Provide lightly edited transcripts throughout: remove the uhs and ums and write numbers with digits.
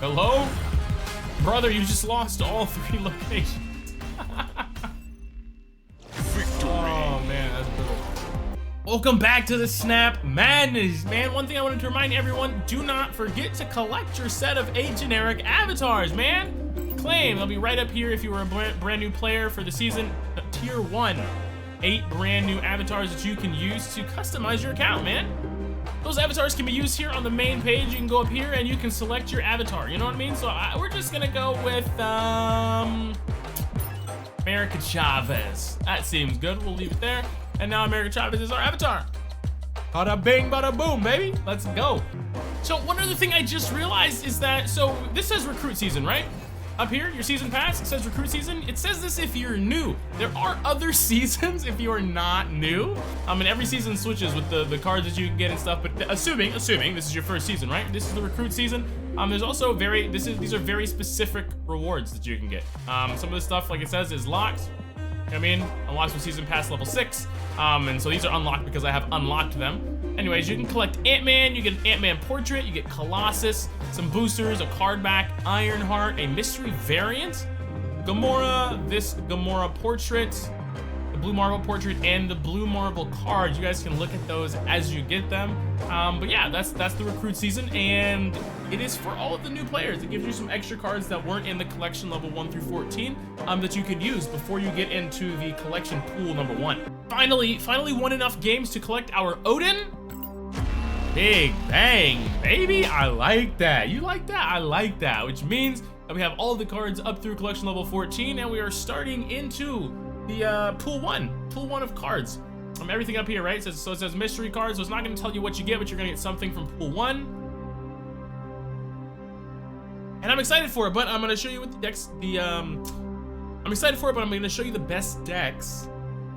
Hello? Brother, you just lost all 3 locations. Oh man, that's brutal. Welcome back to the Snap Madness, man. One thing I wanted to remind everyone, do not forget to collect your set of 8 generic avatars, man. Claim, they'll be right up here if you were a brand new player for the season. Tier 1, 8 brand new avatars that you can use to customize your account, man. Those avatars can be used here on the main page. You can go up here and you can select your avatar, you know what I mean? So we're just gonna go with, America Chavez. That seems good, we'll leave it there. And now America Chavez is our avatar. Bada bing, bada boom, baby. Let's go. So one other thing I just realized is that, so this says recruit season, right? Up here, your season pass, it says recruit season. It says this if you're new. There are other seasons if you are not new. And every season switches with the cards that you can get and stuff, but assuming this is your first season, right? This is the recruit season. There's also these are very specific rewards that you can get. Some of the stuff, like it says, is locked. You know what I mean? Unlocks with season pass level 6. And so these are unlocked because I have unlocked them. Anyways, you can collect Ant-Man, you get an Ant-Man portrait, you get Colossus, some boosters, a card back, Ironheart, a mystery variant, Gamora, this Gamora portrait, the Blue Marble portrait, and the Blue Marble card. You guys can look at those as you get them. But yeah, that's the recruit season, and it is for all of the new players. It gives you some extra cards that weren't in the collection level 1 through 14 that you can use before you get into the collection pool number 1. Finally won enough games to collect our Odin. Big bang, baby. I like that. You like that? I like that, which means that we have all of the cards up through collection level 14, and we are starting into the pool 1 of cards. Everything up here, right? It says mystery cards, so it's not going to tell you what you get, but you're going to get something from pool 1. And I'm excited for it, but I'm going to show you what the decks, I'm excited for it, but I'm going to show you the best decks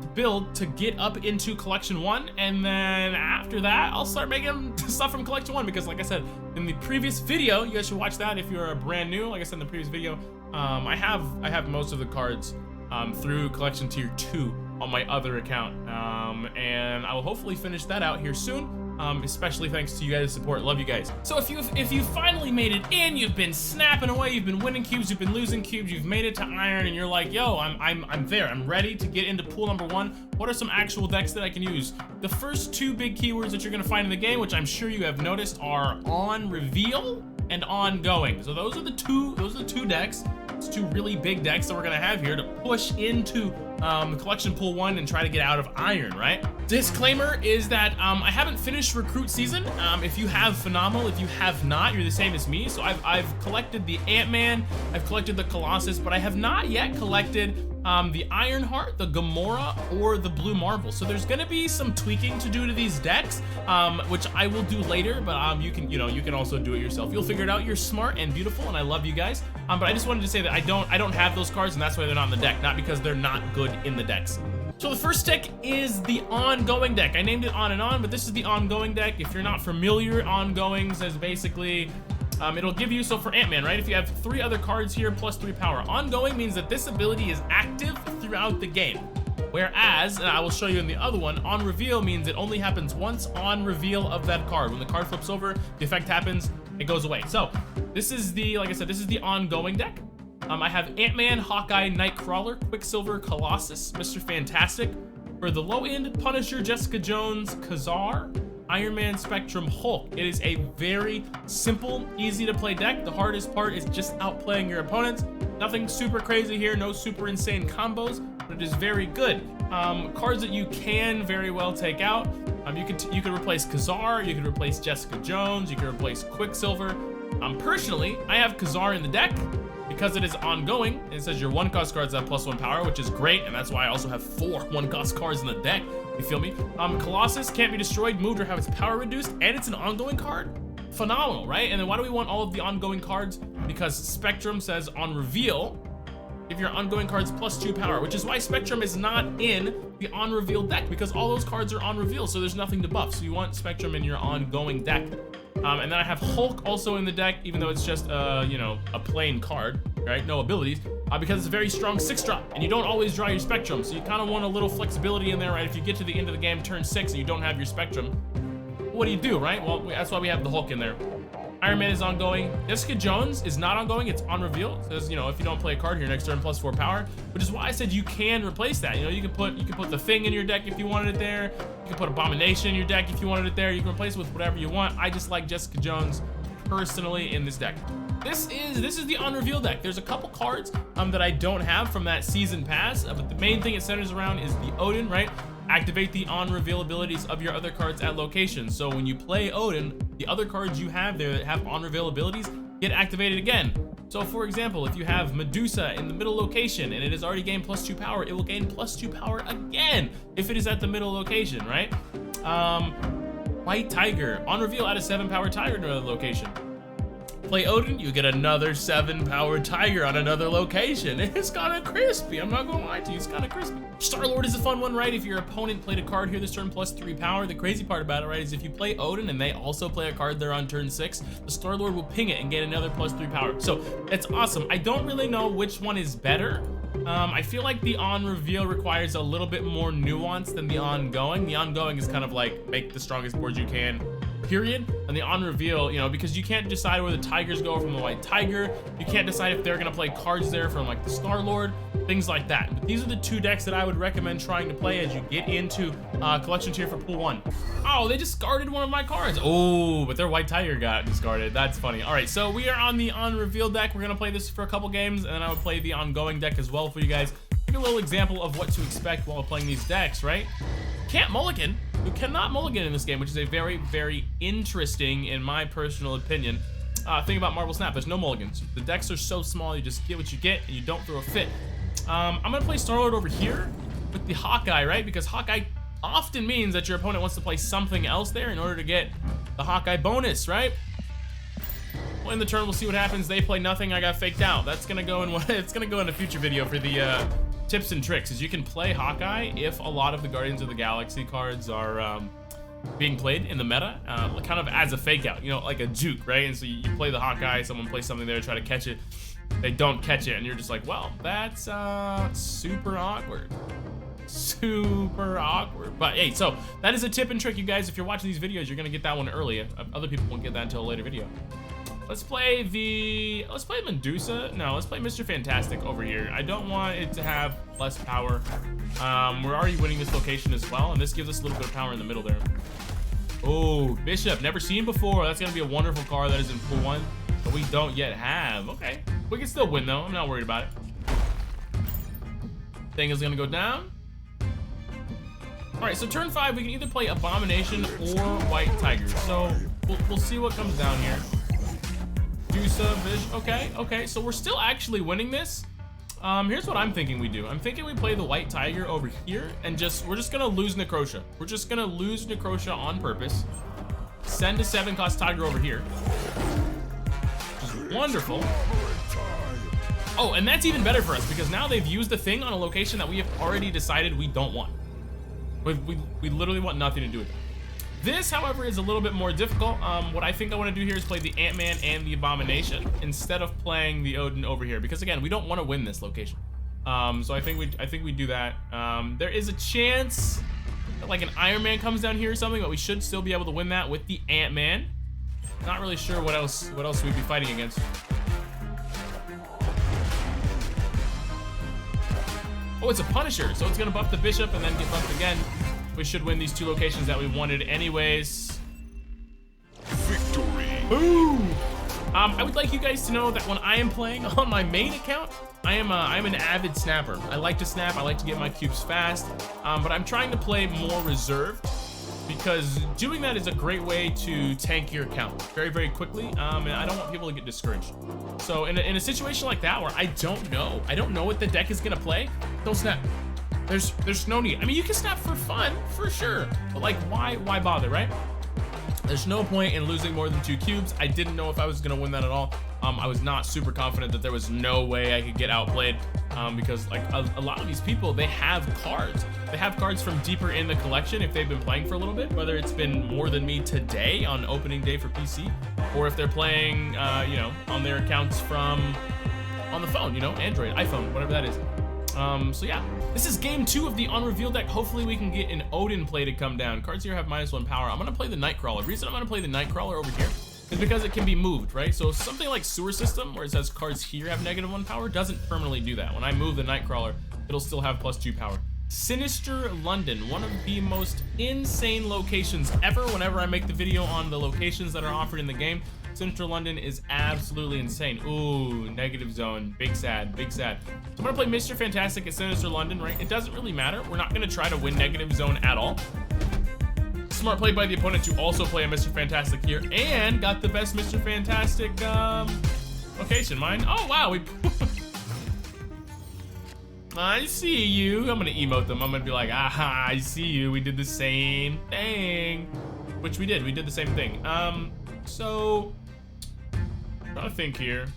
to build to get up into collection 1, and then after that, I'll start making stuff from collection 1, because like I said in the previous video, you guys should watch that if you're brand new. Like I said in the previous video, I have most of the cards through collection tier 2 on my other account, and I will hopefully finish that out here soon. Especially thanks to you guys' support. Love you guys. So if you finally made it in, you've been snapping away, you've been winning cubes, you've been losing cubes, you've made it to iron, and you're like, yo, I'm there, I'm ready to get into pool number 1. What are some actual decks that I can use? The first 2 big keywords that you're gonna find in the game, which I'm sure you have noticed, are on reveal and ongoing. So those are the two decks. It's 2 really big decks that we're gonna have here to push into collection pool 1 and try to get out of iron, right? Disclaimer is that I haven't finished recruit season. If you have, phenomenal. If you have not, you're the same as me. So I've collected the Ant-Man, I've collected the Colossus, but I have not yet collected the Ironheart, the Gamora, or the Blue Marble. So there's gonna be some tweaking to do to these decks, which I will do later, but you can also do it yourself. You'll figure it out. You're smart and beautiful, and I love you guys. But I just wanted to say that I don't have those cards, and that's why they're not in the deck, not because they're not good in the decks. So the first deck is the ongoing deck. I named it on and on, but this is the ongoing deck. If you're not familiar, ongoing says basically, it'll give you, so for Ant-Man, right? If you have 3 other cards here plus 3 power, ongoing means that this ability is active throughout the game. Whereas, and I will show you in the other one, on reveal means it only happens once on reveal of that card. When the card flips over, the effect happens, it goes away. So this is the, like I said, this is the ongoing deck. I have Ant-Man, Hawkeye, Nightcrawler, Quicksilver, Colossus, Mr. Fantastic. For the low end, Punisher, Jessica Jones, Khazar, Iron Man, Spectrum, Hulk. It is a very simple, easy to play deck. The hardest part is just outplaying your opponents. Nothing super crazy here, no super insane combos, but it is very good. Cards that you can very well take out. You could replace Khazar, you could replace Jessica Jones, you could replace Quicksilver. Personally, I have Khazar in the deck because it is ongoing. It says your 1-cost cards have +1 power, which is great, and that's why I also have 4 1-cost cards in the deck. You feel me? Colossus can't be destroyed, moved, or have its power reduced, and it's an ongoing card. Phenomenal, right? And then why do we want all of the ongoing cards? Because Spectrum says on reveal, if your ongoing cards +2 power, which is why Spectrum is not in the on reveal deck, because all those cards are on reveal, so there's nothing to buff. So you want Spectrum in your ongoing deck. And then I have Hulk also in the deck, even though it's just a plain card, right? No abilities, because it's a very strong 6-drop, and you don't always draw your Spectrum, so you kind of want a little flexibility in there, right? If you get to the end of the game, turn 6, and you don't have your Spectrum, what do you do, right? Well, that's why we have the Hulk in there. Iron Man is ongoing. Jessica Jones is not ongoing, it's on reveal. It says, you know, if you don't play a card here next turn, +4 power, which is why I said you can replace that. You know, you can put the Thing in your deck if you wanted it there. You can put Abomination in your deck if you wanted it there. You can replace it with whatever you want. I just like Jessica Jones personally in this deck. This is the on reveal deck. There's a couple cards that I don't have from that season pass, but the main thing it centers around is the Odin, right? Activate the on reveal abilities of your other cards at locations. So when you play Odin, the other cards you have there that have on reveal abilities get activated again. So for example, if you have Medusa in the middle location and it has already gained +2 power, it will gain +2 power again if it is at the middle location, right? White Tiger, on reveal, add a 7 power tiger to another location. Play Odin, you get another 7 power tiger on another location. It's kind of crispy, I'm not gonna lie to you, it's kind of crispy. Star-Lord is a fun one, right? If your opponent played a card here this turn +3 power, the crazy part about it, right, is if you play Odin and they also play a card there on turn 6, the Star-Lord will ping it and get another +3 power. So it's awesome. I don't really know which one is better. I feel like the on reveal requires a little bit more nuance than the ongoing. The ongoing is kind of like make the strongest board you can, period. And the on reveal, you know, because you can't decide where the tigers go from the white tiger. You can't decide if they're gonna play cards there from like the Star-Lord, things like that. But these are the 2 decks that I would recommend trying to play as you get into collection tier for pool 1. Oh, they discarded one of my cards. Oh, but their white tiger got discarded. That's funny. All right, so we are on the on reveal deck. We're gonna play this for a couple games, and then I would play the ongoing deck as well for you guys. Give a little example of what to expect while playing these decks, right? Can't mulligan. You cannot mulligan in this game, which is a very, very interesting, in my personal opinion, thing about Marble Snap. There's no mulligans. The decks are so small, you just get what you get, and you don't throw a fit. I'm gonna play Star-Lord over here with the Hawkeye, right? Because Hawkeye often means that your opponent wants to play something else there in order to get the Hawkeye bonus, right? Well, in the turn, we'll see what happens. They play nothing, I got faked out. That's gonna go in it's gonna go in a future video for the tips and tricks, is you can play Hawkeye if a lot of the Guardians of the Galaxy cards are being played in the meta, kind of as a fake out, you know, like a juke, right? And so you play the Hawkeye, someone plays something there, try to catch it, they don't catch it, and you're just like, well, that's super awkward. Super awkward. But hey, so that is a tip and trick, you guys. If you're watching these videos, you're gonna get that one early. Other people won't get that until a later video. Let's play Medusa. No, let's play Mr. Fantastic over here. I don't want it to have less power. We're already winning this location as well, and this gives us a little bit of power in the middle there. Oh, Bishop, never seen before. That's gonna be a wonderful card that is in pool 1, but we don't yet have. Okay, we can still win though. I'm not worried about it. Thing is gonna go down. All right, so turn 5, we can either play Abomination or White Tiger. So we'll see what comes down here. Medusa, okay, so we're still actually winning this. Here's what I'm thinking we do. I'm thinking we play the White Tiger over here and we're just gonna lose Necrosha. We're just gonna lose Necrosha on purpose. Send a 7-cost Tiger over here. Which is wonderful. Oh, and that's even better for us because now they've used the Thing on a location that we have already decided we don't want. We literally want nothing to do with it. This, however, is a little bit more difficult. What I think I want to do here is play the Ant-Man and the Abomination instead of playing the Odin over here, because again, we don't want to win this location. So I think we do that. There is a chance that like an Iron Man comes down here or something, but we should still be able to win that with the Ant-Man. Not really sure what else we'd be fighting against. Oh, it's a Punisher, so it's gonna buff the Bishop and then get buffed again. We should win these 2 locations that we wanted anyways. Victory! Boom! I would like you guys to know that when I am playing on my main account, I'm an avid snapper. I like to snap, I like to get my cubes fast, but I'm trying to play more reserved because doing that is a great way to tank your account very, very quickly, and I don't want people to get discouraged. So in a situation like that where I don't know what the deck is gonna play, don't snap. There's no need. I mean, you can snap for fun, for sure, but like, why bother, right? There's no point in losing more than 2 cubes. I didn't know if I was gonna win that at all. I was not super confident that there was no way I could get outplayed, because like a lot of these people, they have cards. They have cards from deeper in the collection if they've been playing for a little bit, whether it's been more than me today on opening day for PC, or if they're playing, you know, on their accounts from on the phone, you know, Android, iPhone, whatever that is. So yeah, this is game 2 of the on reveal deck. Hopefully we can get an Odin play to come down. Cards here have -1 power. I'm gonna play the Nightcrawler. The reason I'm gonna play the Nightcrawler over here is because it can be moved, right? So something like Sewer System, where it says cards here have -1 power, doesn't permanently do that. When I move the Nightcrawler, it'll still have +2 power. Sinister London, one of the most insane locations ever. Whenever I make the video on the locations that are offered in the game, Sinister London is absolutely insane. Ooh, negative zone, big sad, big sad. So I'm gonna play Mr. Fantastic at Sinister London, right? It doesn't really matter. We're not gonna try to win negative zone at all. Smart play by the opponent to also play a Mr. Fantastic here, and got the best Mr. Fantastic location. Mine. Oh wow, we. I see you. I'm gonna emote them. I'm gonna be like, aha, I see you. We did the same thing, which we did. We did the same thing. So I'm trying to think here.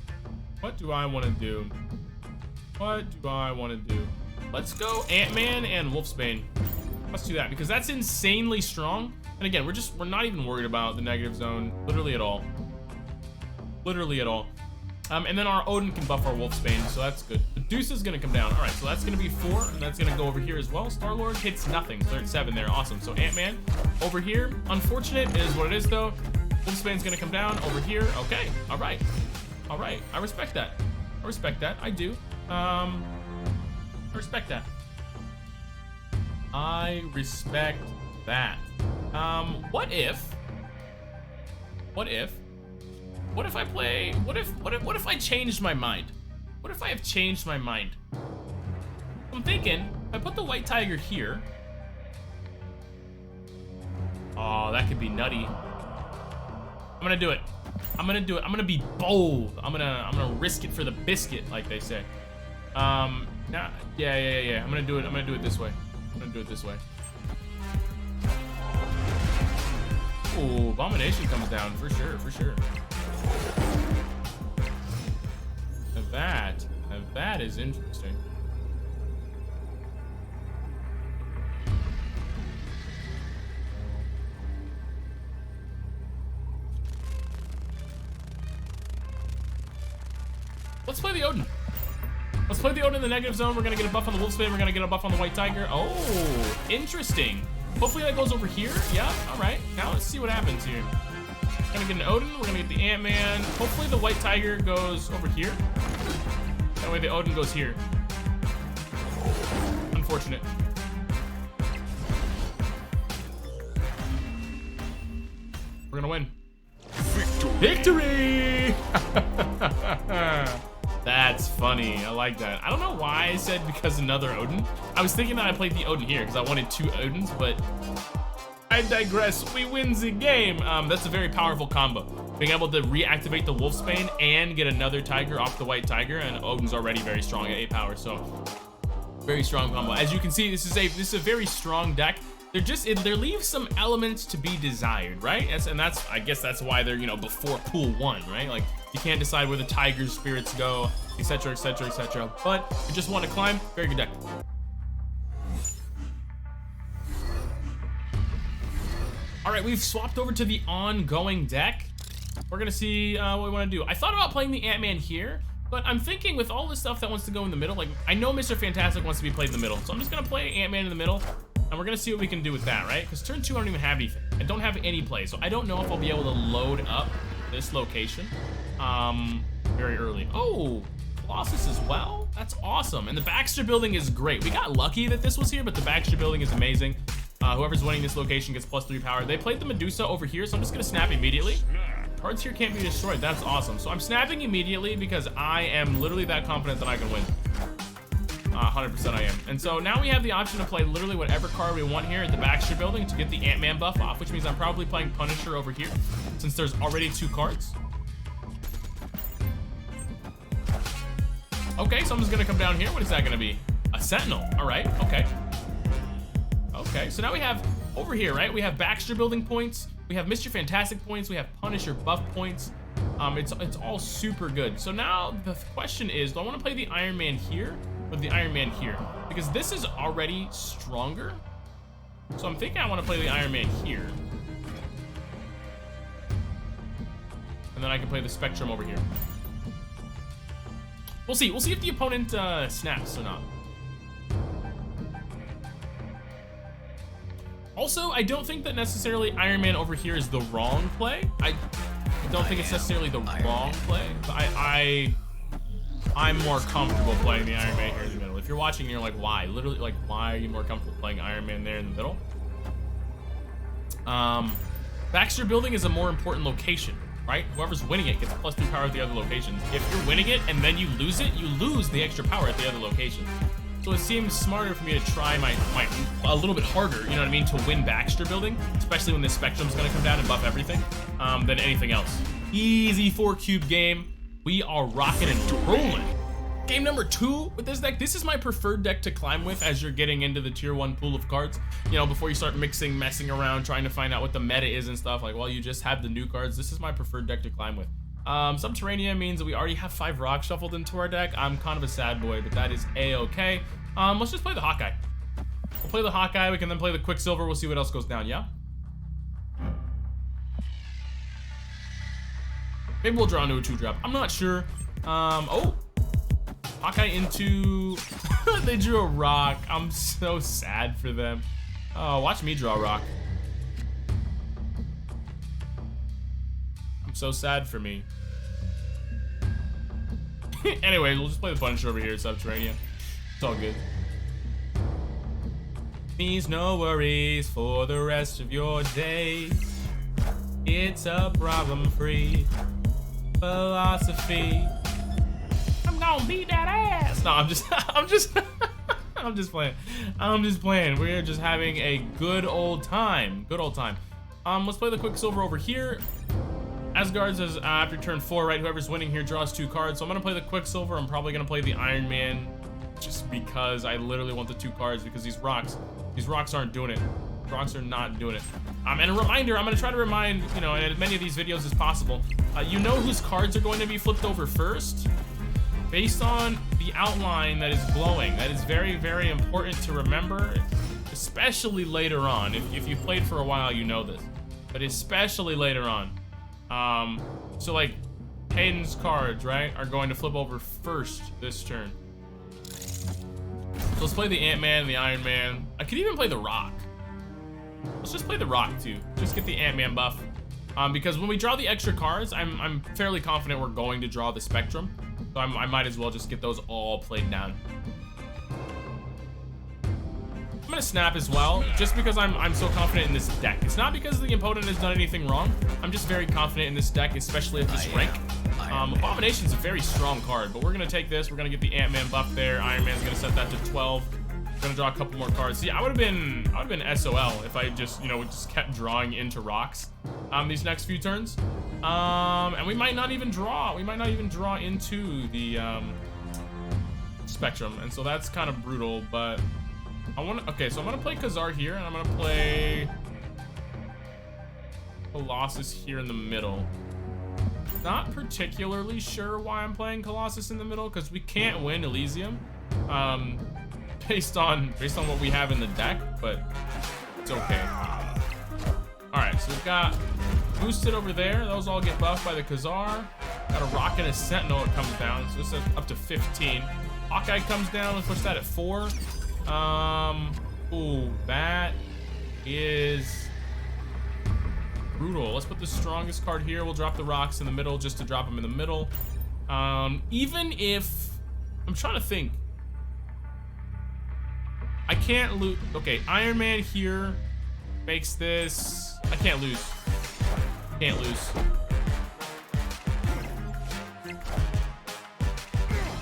What do I want to do? What do I want to do? Let's go Ant-Man and Wolfsbane. Let's do that because that's insanely strong. And again, we're not even worried about the negative zone, literally at all. Literally at all. And then our Odin can buff our Wolfsbane, so that's good. The Deuce is gonna come down. All right, so that's gonna be 4, and that's gonna go over here as well. Star-Lord hits nothing, so they're at 7 there, awesome. So Ant-Man over here, unfortunate is what it is though. Wolfsbane's gonna come down over here. Okay, all right, all right. I respect that. I respect that. I do. I respect that. I respect that. What if I play? What if I changed my mind? What if I have changed my mind? I'm thinking I put the white tiger here. Oh, that could be nutty. I'm gonna do it. I'm gonna do it. I'm gonna be bold. I'm gonna risk it for the biscuit, like they say. Yeah. I'm gonna do it. I'm gonna do it this way. I'm gonna do it this way. Oh, Abomination comes down for sure, for sure. Now that is interesting. Let's play the Odin. Let's play the Odin in the negative zone. We're gonna get a buff on the Wolfsbane. We're gonna get a buff on the White Tiger. Oh, interesting. Hopefully that goes over here. Yeah, all right. Now let's see what happens here. We're gonna get an Odin. We're gonna get the Ant-Man. Hopefully the White Tiger goes over here. That way the Odin goes here. Unfortunate. We're gonna win. Victory! That's funny. I like that. I don't know why I said because another Odin. I was thinking that I played the Odin here because I wanted 2 Odins, but I digress. We win the game. That's a very powerful combo. Being able to reactivate the Wolfsbane and get another Tiger off the White Tiger, and Odin's already very strong at 8 power, so very strong combo. As you can see, this is a very strong deck. There leaves some elements to be desired, right? I guess that's why they're, you know, before pool 1, right? Like you can't decide where the Tiger's spirits go, etc., etc., etc. But you just want to climb. Very good deck. All right, we've swapped over to the ongoing deck. We're gonna see what we want to do. I thought about playing the Ant-Man here, but I'm thinking with all the stuff that wants to go in the middle, like I know Mr. Fantastic wants to be played in the middle, so I'm just gonna play Ant-Man in the middle. And we're gonna see what we can do with that, right? Because turn 2, I don't even have anything. I don't have any play, so I don't know if I'll be able to load up this location very early. Oh, Colossus as well? That's awesome. And the Baxter building is great. We got lucky that this was here, but the Baxter building is amazing. Whoever's winning this location gets +3 power. They played the Medusa over here, so I'm just gonna snap immediately. Cards here can't be destroyed. That's awesome. So I'm snapping immediately because I am literally that confident that I can win. 100% I am. And so now we have the option to play literally whatever card we want here at the Baxter building to get the Ant-Man buff off, which means I'm probably playing Punisher over here since there's already 2 cards. Okay, so I'm just gonna come down here. What is that gonna be? A Sentinel. All right, okay. Okay, so now we have over here, right? We have Baxter building points. We have Mr. Fantastic points. We have Punisher buff points. It's all super good. So now the question is, do I want to play the Iron Man here or the Iron Man here? Because this is already stronger. So I'm thinking I want to play the Iron Man here. And then I can play the Spectrum over here. We'll see. We'll see if the opponent snaps or not. Also, I don't think that necessarily Iron Man over here is the wrong play. don't think it's necessarily the wrong play, but I'm more comfortable playing the Iron Man here in the middle. If you're watching and you're like, why? Literally, like, why are you more comfortable playing Iron Man there in the middle? Baxter building is a more important location, right? Whoever's winning it gets +2 power at the other locations. If you're winning it and then you lose it, you lose the extra power at the other location. So it seems smarter for me to try my a little bit harder, you know what I mean, to win Baxter building, especially when this Spectrum's gonna come down and buff everything, than anything else. Easy 4-cube game. We are rocking and rolling. Game number 2 with this deck. This is my preferred deck to climb with as you're getting into the tier 1 pool of cards. You know, before you start messing around, trying to find out what the meta is and stuff. Like, well, you just have the new cards. This is my preferred deck to climb with. Subterranean means that we already have 5 rocks shuffled into our deck. I'm kind of a sad boy, but that is a-okay. Let's just play the Hawkeye. We'll play the Hawkeye. We can then play the Quicksilver. We'll see what else goes down, yeah? Maybe we'll draw into a 2-drop. I'm not sure. Oh. Hawkeye into... They drew a rock. I'm so sad for them. Oh, watch me draw a rock. I'm so sad for me. Anyway, we'll just play the Punisher over here, Subterranean. It's all good. Means no worries for the rest of your day. It's a problem-free philosophy. I'm gonna beat that ass. No, I'm just playing. I'm just playing. We're just having a good old time. Good old time. Let's play the Quicksilver over here. Asgard's is after turn 4, right? Whoever's winning here draws 2 cards. So I'm gonna play the Quicksilver. I'm probably gonna play the Iron Man, just because I literally want the 2 cards, because these rocks aren't doing it. Rocks are not doing it. And a reminder, I'm gonna try to remind, you know, in as many of these videos as possible, you know whose cards are going to be flipped over first based on the outline that is glowing. That is very, very important to remember, especially later on. If you've played for a while, you know this, but especially later on. So like Hayden's cards, right, are going to flip over first this turn. So let's play the Ant-Man and the Iron Man. I could even play the Rock. Let's just play the Rock too. Just get the Ant-Man buff. Because when we draw the extra cards, I'm fairly confident we're going to draw the Spectrum. So I might as well just get those all played down. I'm gonna snap as well, just because I'm so confident in this deck. It's not because the opponent has done anything wrong. I'm just very confident in this deck, especially at this rank. Abomination's a very strong card, but we're gonna take this. We're gonna get the Ant-Man buff there. Iron Man's gonna set that to 12. We're gonna draw a couple more cards. See, I would have been SOL if I just, you know, just kept drawing into rocks these next few turns. And we might not even draw. We might not even draw into the Spectrum, and so that's kind of brutal. But okay, so I'm gonna play Khazar here, and I'm gonna play Colossus here in the middle. Not particularly sure why I'm playing Colossus in the middle, because we can't win Elysium, based on what we have in the deck, but it's okay. All right, so we've got Boosted over there. Those all get buffed by the Khazar. Got a Rock and a Sentinel that comes down, so this is up to 15. Hawkeye comes down. Let's push that at 4. Ooh, that is brutal. Let's put the strongest card here. We'll drop the rocks in the middle just to drop them in the middle. Even if I'm trying to think, I can't lose. Okay, Iron Man here makes this. I can't lose. Can't lose.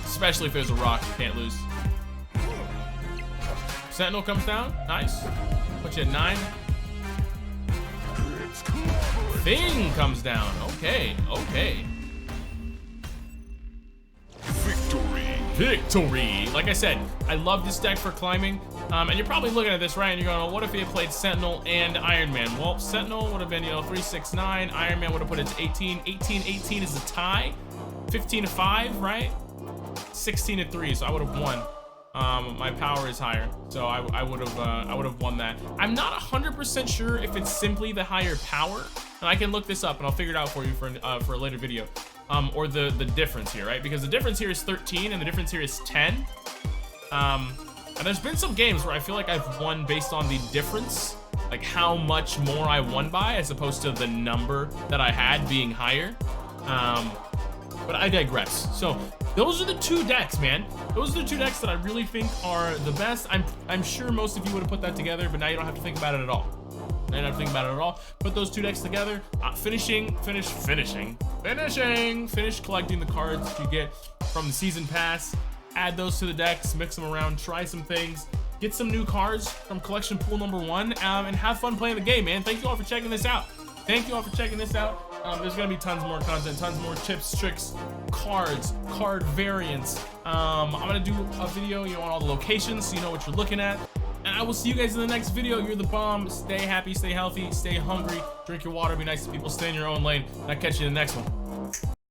Especially if there's a rock, can't lose. Sentinel comes down. Nice. Put you at 9. Thing comes down. Okay, okay. Victory! Like I said, I love this deck for climbing. And you're probably looking at this, right? And you're going, well, what if he had played Sentinel and Iron Man? Well, Sentinel would have been, you know, 3, 6, 9. Iron Man would have put it to 18. 18 is a tie. 15 to 5, right? 16 to 3, so I would have won. My power is higher, so I would have won that. I'm not 100% sure if it's simply the higher power, and I can look this up and I'll figure it out for you for a later video, or the difference here, right? Because the difference here is 13 and the difference here is 10. And there's been some games where I feel like I've won based on the difference, like how much more I won by as opposed to the number that I had being higher. But I digress. So those are the 2 decks, man. Those are the 2 decks that I really think are the best. I'm sure most of you would have put that together, but now you don't have to think about it at all. Now you don't have to think about it at all. Put those 2 decks together. Finish collecting the cards you get from the season pass. Add those to the decks, mix them around, try some things, get some new cards from collection pool number 1, and have fun playing the game, man. Thank you all for checking this out. There's gonna be tons more content, tons more tips, tricks, cards, card variants. I'm gonna do a video, on all the locations so you know what you're looking at. And I will see you guys in the next video. You're the bomb. Stay happy, stay healthy, stay hungry, drink your water, be nice to people, stay in your own lane, and I'll catch you in the next one.